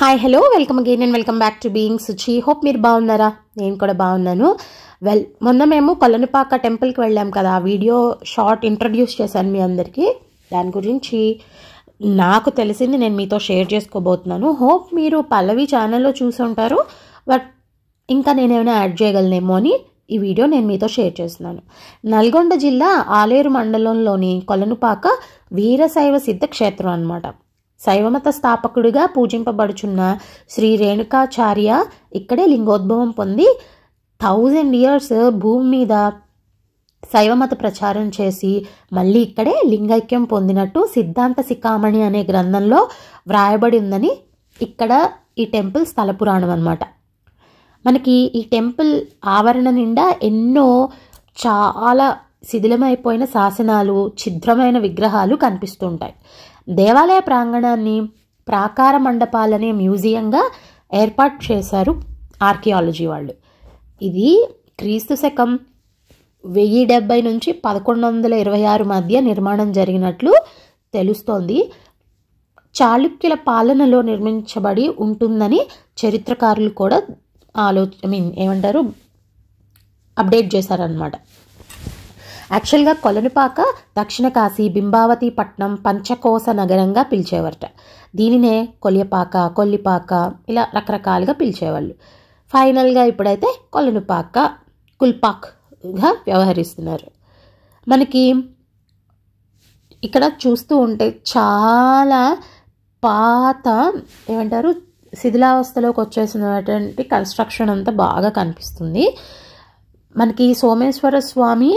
Hi hello welcome again and welcome back to being Suchi. Hope మీరు బాగున్నారా? నేను కూడా బాగున్నాను. మొన్న మేము కొల్లనుపాక టెంపుల్కి వెళ్ళాం కదా, ఆ వీడియో షార్ట్ ఇంట్రడ్యూస్ చేశాను మీ అందరికీ. దాని గురించి నాకు తెలిసింది నేను మీతో షేర్ చేసుకోబోతున్నాను. హోప్ మీరు పల్లవి ఛానల్లో చూసి ఉంటారు, బట్ ఇంకా నేనేమైనా యాడ్ చేయగలనేమో అని ఈ వీడియో నేను మీతో షేర్ చేస్తున్నాను. నల్గొండ జిల్లా ఆలేరు మండలంలోని కొల్లనుపాక వీరశైవ సిద్ధ క్షేత్రం అన్నమాట. శైవమత స్థాపకుడిగా పూజింపబడుచున్న శ్రీ రేణుకాచార్య ఇక్కడే లింగోద్భవం పొంది 1000 years భూమి మీద శైవమత ప్రచారం చేసి మళ్ళీ ఇక్కడే లింగైక్యం పొందినట్టు సిద్ధాంత శిఖామణి అనే గ్రంథంలో వ్రాయబడి ఉందని ఇక్కడ ఈ టెంపుల్ స్థల పురాణం అన్నమాట. మనకి ఈ టెంపుల్ ఆవరణ నిండా ఎన్నో చాలా శిథిలమైపోయిన శాసనాలు, ఛిద్రమైన విగ్రహాలు కనిపిస్తుంటాయి. దేవాలయ ప్రాంగణాన్ని ప్రాకార మండపాలనే మ్యూజియంగా ఏర్పాటు చేశారు ఆర్కియాలజీ వాళ్ళు. ఇది క్రీస్తు శకం 1070 నుంచి 1126 మధ్య నిర్మాణం జరిగినట్లు తెలుస్తోంది. చాళుక్యుల పాలనలో నిర్మించబడి ఉంటుందని చరిత్రకారులు కూడా అప్డేట్ చేశారనమాట. యాక్చువల్గా కొల్లనుపాక దక్షిణ కాశీ, బింబావతి పట్నం, పంచకోశ నగరంగా పిలిచేవారట. దీనినే కొల్యపాక, కొల్లిపాక ఇలా రకరకాలుగా పిలిచేవాళ్ళు. ఫైనల్గా ఇప్పుడైతే కొల్లనుపాక, కుల్పాక్గా వ్యవహరిస్తున్నారు. మనకి ఇక్కడ చూస్తూ ఉంటే చాలా పాత శిథిలావస్థలోకి వచ్చేసినటువంటి కన్స్ట్రక్షన్ అంతా బాగా కనిపిస్తుంది. మనకి సోమేశ్వర స్వామి,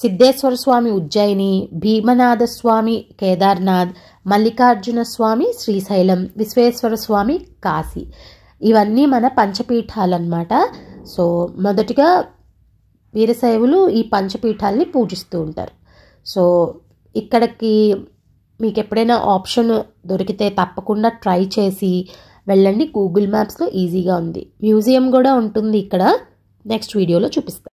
సిద్ధేశ్వర స్వామి ఉజ్జయిని, భీమనాథ స్వామి కేదార్నాథ్, మల్లికార్జున స్వామి శ్రీశైలం, విశ్వేశ్వర స్వామి కాశీ, ఇవన్నీ మన పంచపీఠాలన్నమాట. సో మొదటిగా వీరశైవులు ఈ పంచపీఠాలని పూజిస్తూ ఉంటారు. సో ఇక్కడికి మీకు ఎప్పుడైనా ఆప్షన్ దొరికితే తప్పకుండా ట్రై చేసి వెళ్ళండి. గూగుల్ మ్యాప్స్లో ఈజీగా ఉంది. మ్యూజియం కూడా ఉంటుంది ఇక్కడ. నెక్స్ట్ వీడియోలో చూపిస్తాను.